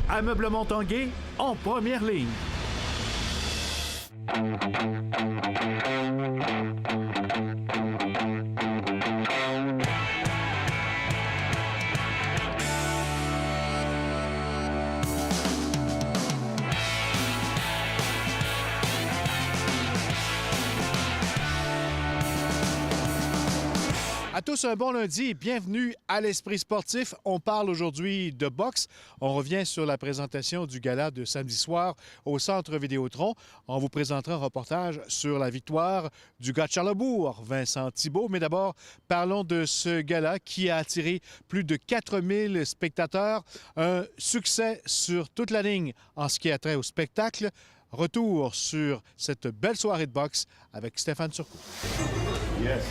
Ameublement Tanguay en première ligne. À tous un bon lundi et bienvenue à l'Esprit sportif. On parle aujourd'hui de boxe. On revient sur la présentation du gala de samedi soir au Centre Vidéotron. On vous présentera un reportage sur la victoire du gars de Charlebourg, Vincent Thibault. Mais d'abord, parlons de ce gala qui a attiré plus de 4000 spectateurs. Un succès sur toute la ligne en ce qui a trait au spectacle. Retour sur cette belle soirée de boxe avec Stéphane Turcot. Yes.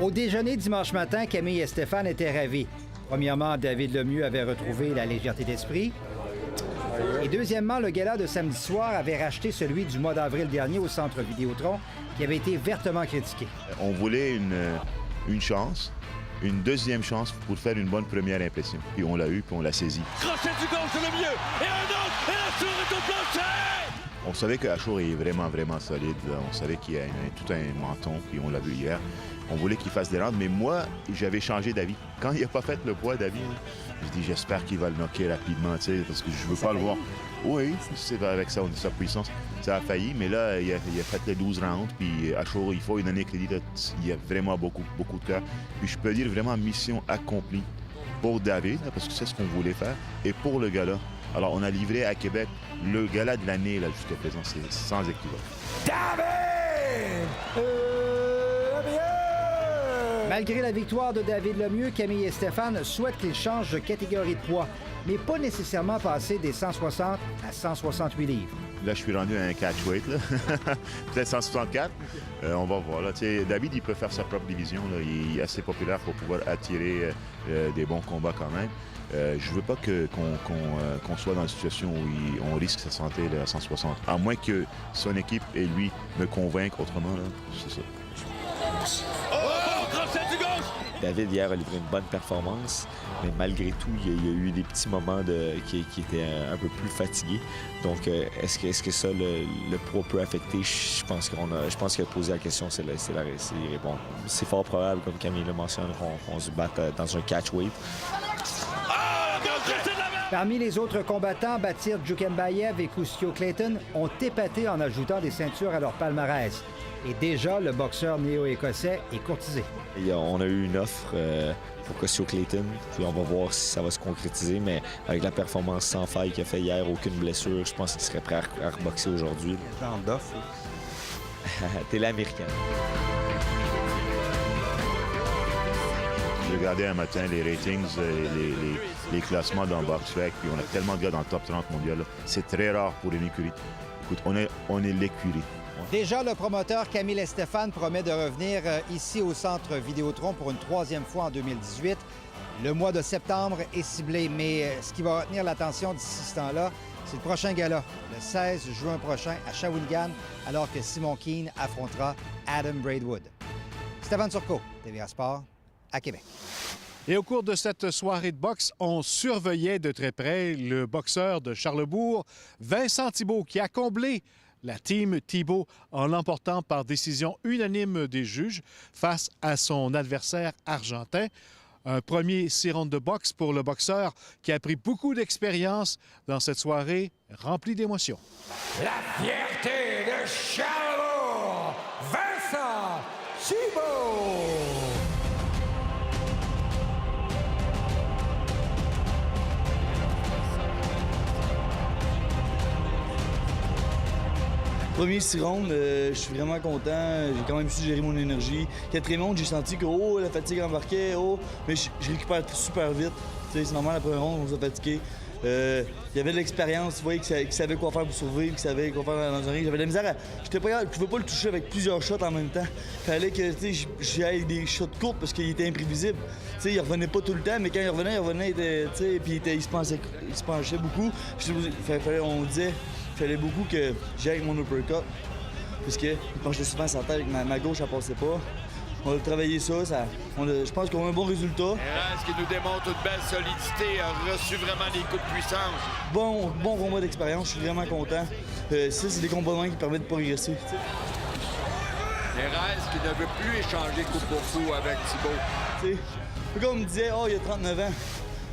Au déjeuner dimanche matin, Camille et Stéphane étaient ravis. Premièrement, David Lemieux avait retrouvé la légèreté d'esprit. Et deuxièmement, le gala de samedi soir avait racheté celui du mois d'avril dernier au Centre Vidéotron, qui avait été vertement critiqué. On voulait une chance, une deuxième chance pour faire une bonne première impression. Puis on l'a eu, puis on l'a saisi. Crochet du gauche, le mieux, et un autre, et la tour est au plancher! On savait que Achour est vraiment solide. Là. On savait qu'il y a tout un menton, puis on l'a vu hier. On voulait qu'il fasse des rounds, mais moi, j'avais changé d'avis. Quand il n'a pas fait le poids, David, je dis j'espère qu'il va le knocker rapidement, parce que je veux pas le voir. Oui, c'est avec ça, sa puissance. Ça a failli, mais là, il a fait les 12 rounds, puis Achour, il faut lui donner crédit. Là, il y a vraiment beaucoup de cœur. Puis je peux dire vraiment mission accomplie pour David, là, parce que c'est ce qu'on voulait faire, et pour le gala. Alors, on a livré à Québec le gala de l'année jusqu'à présent. C'est sans équivoque. David Lemieux! Malgré la victoire de David Lemieux, Camille et Stéphane souhaitent qu'il change de catégorie de poids, mais pas nécessairement passer des 160 à 168 livres. Là, je suis rendu à un catchweight, peut-être 164. On va voir. Là. David, il peut faire sa propre division. Là. Il est assez populaire pour pouvoir attirer des bons combats quand même. Je veux pas qu'on soit dans une situation où on risque sa santé là, à 160. À moins que son équipe et lui me convainquent autrement. Là. C'est ça. David, hier, a livré une bonne performance, mais malgré tout, il y a eu des petits moments qui étaient un peu plus fatigués. Donc, est-ce que ça, le poids peut affecter? Je pense qu'il a posé la question, c'est répondre. C'est fort probable, comme Camille le mentionne, qu'on se batte dans un catchweight. Parmi les autres combattants, Batir Djoukembayev et Custio Clayton ont épaté en ajoutant des ceintures à leur palmarès. Et déjà, le boxeur néo-écossais est courtisé. On a eu une offre pour Custio Clayton, puis on va voir si ça va se concrétiser, mais avec la performance sans faille qu'il a fait hier, aucune blessure, je pense qu'il serait prêt à reboxer aujourd'hui. Quel genre d'offre? Télé américaine. J'ai regardé un matin les ratings, les classements dans BoxRec, puis on a tellement de gars dans le top 30 mondial. Là. C'est très rare pour une écurie. Écoute, on est l'écurie. Déjà, le promoteur Camille et Stéphane promet de revenir ici au Centre Vidéotron pour une troisième fois en 2018. Le mois de septembre est ciblé, mais ce qui va retenir l'attention d'ici ce temps-là, c'est le prochain gala, le 16 juin prochain à Shawinigan, alors que Simon Keane affrontera Adam Braidwood. Stéphane Turcot, TVA Sport, à Québec. Et au cours de cette soirée de boxe, on surveillait de très près le boxeur de Charlebourg, Vincent Thibault, qui a comblé la team Thibault en l'emportant par décision unanime des juges face à son adversaire argentin. Un premier 6 rounds de boxe pour le boxeur qui a pris beaucoup d'expérience dans cette soirée remplie d'émotions. La fierté de Charlebourg, Vincent Thibault! Premier 6 rounds, je suis vraiment content. J'ai quand même su gérer mon énergie. Quatrième round, j'ai senti que la fatigue embarquait, mais je récupère super vite. C'est normal, la première ronde, on s'est fatigué. Il y avait de l'expérience, tu voyais qu'il savait quoi faire pour survivre, qu'il savait quoi faire dans un ring. J'avais de la misère je ne pouvais pas le toucher avec plusieurs shots en même temps. Il fallait que j'aille des shots courts parce qu'il était imprévisible. Il revenait pas tout le temps, mais quand il revenait, il se penchait beaucoup. On disait qu'il fallait beaucoup que j'aille avec mon uppercut. Parce qu'il penchait souvent sa tête avec ma gauche, elle passait pas. On a travaillé ça, je pense qu'on a un bon résultat. Erez qui nous démontre une belle solidité, a reçu vraiment des coups de puissance. Bon combat d'expérience, je suis vraiment content. Ça, c'est des combats qui permettent de progresser. Erez qui ne veut plus échanger coup pour coup avec Thibault. Comme on me disait, il y a 39 ans.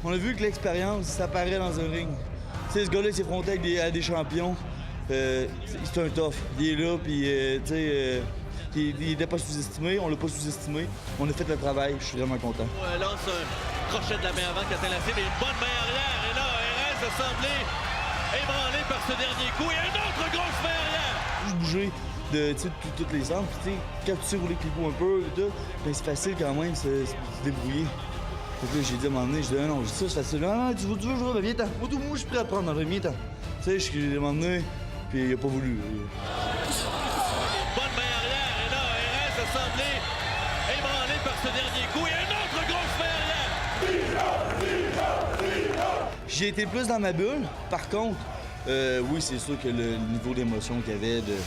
On a vu que l'expérience, ça paraît dans un ring. T'sais, ce gars-là s'est affronté à des champions. C'est un tough. Il est là, puis il n'était pas sous-estimé. On l'a pas sous-estimé. On a fait le travail. Je suis vraiment content. On lance un crochet de la main avant qui atteint la cible et une bonne main arrière. Et là, Erez a semblé ébranlé par ce dernier coup. Et une autre grosse main arrière. Juste bouger de toutes les angles. Quand tu sais rouler avec les coups un peu, c'est facile quand même de se débrouiller. Donc là, j'ai dit à un moment donné, non, ça c'est facile. Non, tu veux jouer, ben viens-t'en. Moi, je suis prêt à te prendre dans le viens-t'en. Tu sais, je suis à un moment donné, puis il a pas voulu. Bonne main arrière, et là, Erez a semblé ébranlé par ce dernier coup. Et une autre grosse main arrière. J'ai été plus dans ma bulle. Par contre, oui, c'est sûr que le niveau d'émotion qu'il y avait de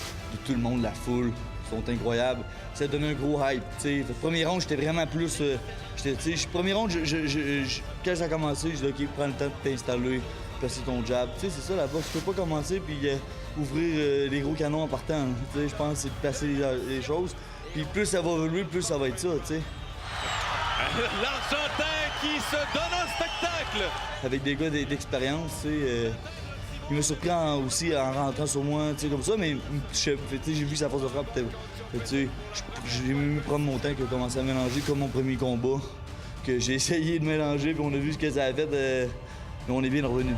tout le monde, la foule, sont incroyables. Ça a donné un gros hype. Le premier round, j'étais vraiment plus... premier round, quand ça a commencé, je dis « OK, prends le temps de t'installer, passer ton jab. » C'est ça, la boxe. Tu peux pas commencer puis ouvrir les gros canons en partant. Je pense que c'est de passer les choses. Puis plus ça va évoluer, plus ça va être ça, tu sais. L'Argentin qui se donne un spectacle. Avec des gars d'expérience, il m'a surpris aussi en rentrant sur moi, comme ça, mais j'ai vu sa force de frappe. J'ai mieux prendre mon temps que commencer à mélanger comme mon premier combat, que j'ai essayé de mélanger, puis on a vu ce que ça a fait, mais on est bien revenu.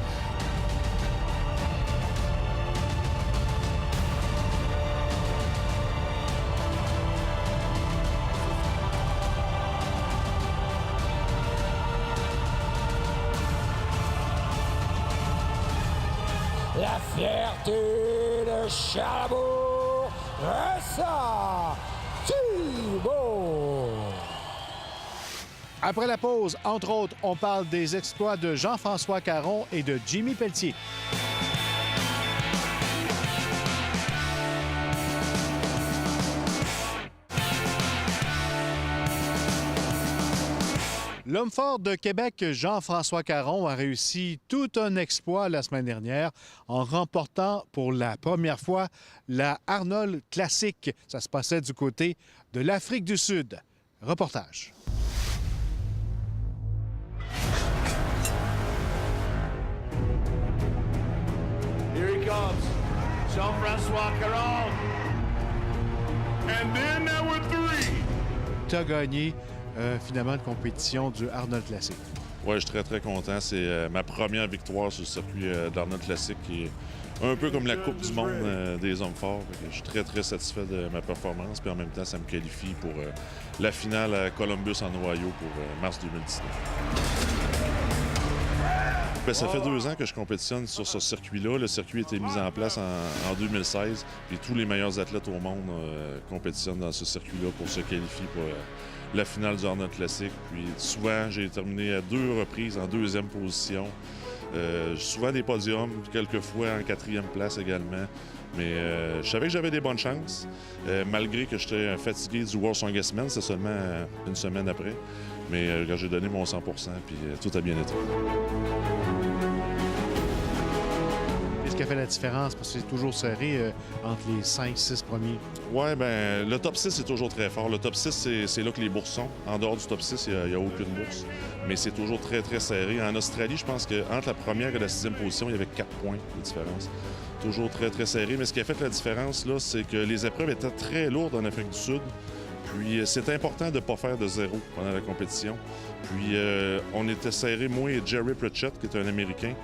La fierté de Charlebourg, Vincent Thibault. Après la pause, entre autres, on parle des exploits de Jean-François Caron et de Jimmy Pelletier. L'homme fort de Québec, Jean-François Caron, a réussi tout un exploit la semaine dernière en remportant pour la première fois la Arnold Classic. Ça se passait du côté de l'Afrique du Sud. Reportage. Here he comes, Jean-François Caron. And then there were three. Tu as gagné finalement de compétition du Arnold Classic. Oui, je suis très, très content. C'est ma première victoire sur le circuit d'Arnold Classic, qui est un peu comme la Coupe du monde des hommes forts. Je suis très, très satisfait de ma performance. Puis en même temps, ça me qualifie pour la finale à Columbus, en Ohio, pour mars 2019. Bien, ça fait 2 ans que je compétitionne sur ce circuit-là. Le circuit a été mis en place en 2016. Puis tous les meilleurs athlètes au monde compétitionnent dans ce circuit-là pour se qualifier pour la finale du Arnold Classic. Puis souvent, j'ai terminé à 2 reprises en 2e position. Souvent des podiums, quelques fois en 4e place également. Mais je savais que j'avais des bonnes chances, malgré que j'étais fatigué du World Strongest Man. C'est seulement une semaine après. Mais quand j'ai donné mon 100 puis tout a bien été. Qu'est-ce qui a fait la différence? Parce que c'est toujours serré entre les 5-6 premiers. Oui, bien, le top 6 est toujours très fort. Le top 6, c'est là que les bourses sont. En dehors du top 6, il n'y a aucune bourse. Mais c'est toujours très, très serré. En Australie, je pense qu'entre la première et la 6e position, il y avait 4 points de différence. Toujours très, très serré. Mais ce qui a fait la différence, là, c'est que les épreuves étaient très lourdes en Afrique du Sud. Puis c'est important de ne pas faire de zéro pendant la compétition. Puis on était serré, moi et Jerry Pritchett, qui est un Américain.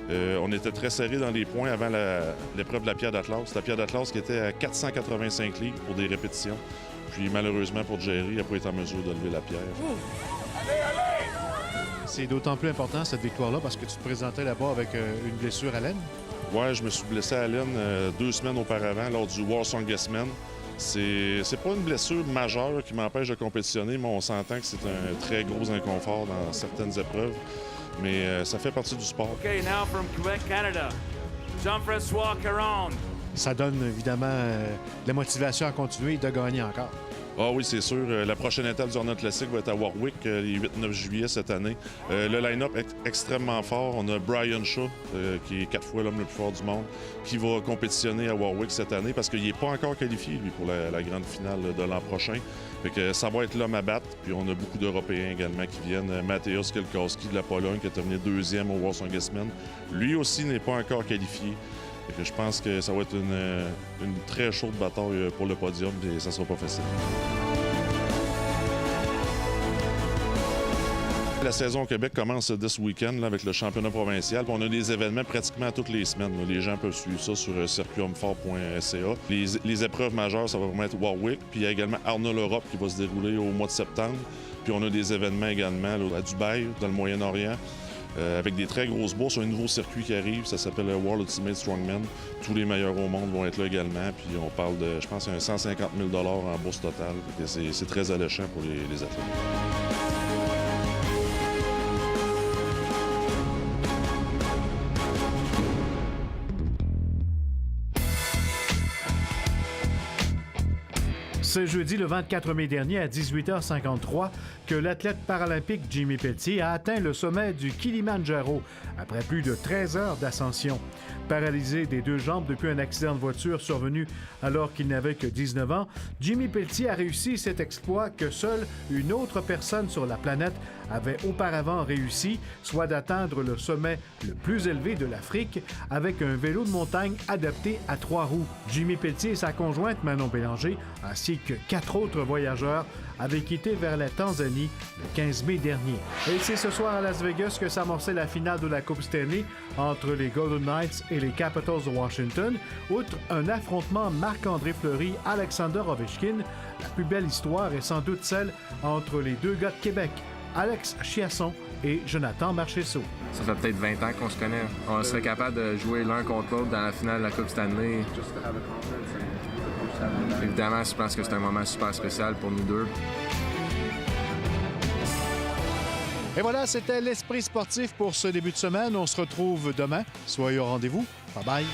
On était très serrés dans les points avant l'épreuve de la pierre d'Atlas. La pierre d'Atlas qui était à 485 livres pour des répétitions. Puis malheureusement pour Jerry, il n'a pas été en mesure de lever la pierre. C'est d'autant plus important cette victoire-là parce que tu te présentais là-bas avec une blessure à l'aine. Oui, je me suis blessé à l'aine 2 semaines auparavant lors du World Strongest Man. C'est pas une blessure majeure qui m'empêche de compétitionner, mais on s'entend que c'est un très gros inconfort dans certaines épreuves. Mais ça fait partie du sport. OK, now from Quebec, Canada, Jean-François Caron. Ça donne évidemment la motivation à continuer et de gagner encore. Ah oui, c'est sûr. La prochaine étape du Arnold Classic va être à Warwick, les 8-9 juillet cette année. Le line-up est extrêmement fort. On a Brian Shaw, qui est 4 fois l'homme le plus fort du monde, qui va compétitionner à Warwick cette année parce qu'il n'est pas encore qualifié, lui, pour la grande finale de l'an prochain. Fait que ça va être l'homme à battre. Puis on a beaucoup d'Européens également qui viennent. Mateusz Kielkowski de la Pologne, qui a terminé 2e au World Songetsman. Lui aussi n'est pas encore qualifié. Fait que je pense que ça va être une très chaude bataille pour le podium et ça ne sera pas facile. La saison au Québec commence ce week-end avec le championnat provincial. Puis on a des événements pratiquement toutes les semaines. Les gens peuvent suivre ça sur circuithomefort.ca. Les épreuves majeures, ça va vraiment être Warwick. Puis il y a également Arnold Europe qui va se dérouler au mois de septembre. Puis on a des événements également là, à Dubaï, dans le Moyen-Orient. Avec des très grosses bourses, un nouveau circuit qui arrive, ça s'appelle le World Ultimate Strongman. Tous les meilleurs au monde vont être là également. Puis on parle de, je pense, 150 000 $ en bourse totale. C'est très alléchant pour les athlètes. C'est jeudi le 24 mai dernier à 18h53 que l'athlète paralympique Jimmy Pelletier a atteint le sommet du Kilimandjaro après plus de 13 heures d'ascension. Paralysé des 2 jambes depuis un accident de voiture survenu alors qu'il n'avait que 19 ans, Jimmy Pelletier a réussi cet exploit que seule une autre personne sur la planète avait auparavant réussi, soit d'atteindre le sommet le plus élevé de l'Afrique avec un vélo de montagne adapté à 3 roues. Jimmy Pelletier et sa conjointe Manon Bélanger, ainsi que 4 autres voyageurs, avaient quitté vers la Tanzanie le 15 mai dernier. Et c'est ce soir à Las Vegas que s'amorçait la finale de la Coupe Stanley entre les Golden Knights et les Capitals de Washington. Outre un affrontement Marc-André Fleury-Alexander Ovechkin, la plus belle histoire est sans doute celle entre les 2 gars de Québec, Alex Chiasson et Jonathan Marchessault. Ça fait peut-être 20 ans qu'on se connaît. On serait capable de jouer l'un contre l'autre dans la finale de la Coupe Stanley. Évidemment, je pense que c'est un moment super spécial pour nous deux. Et voilà, c'était l'Esprit sportif pour ce début de semaine. On se retrouve demain. Soyez au rendez-vous. Bye bye.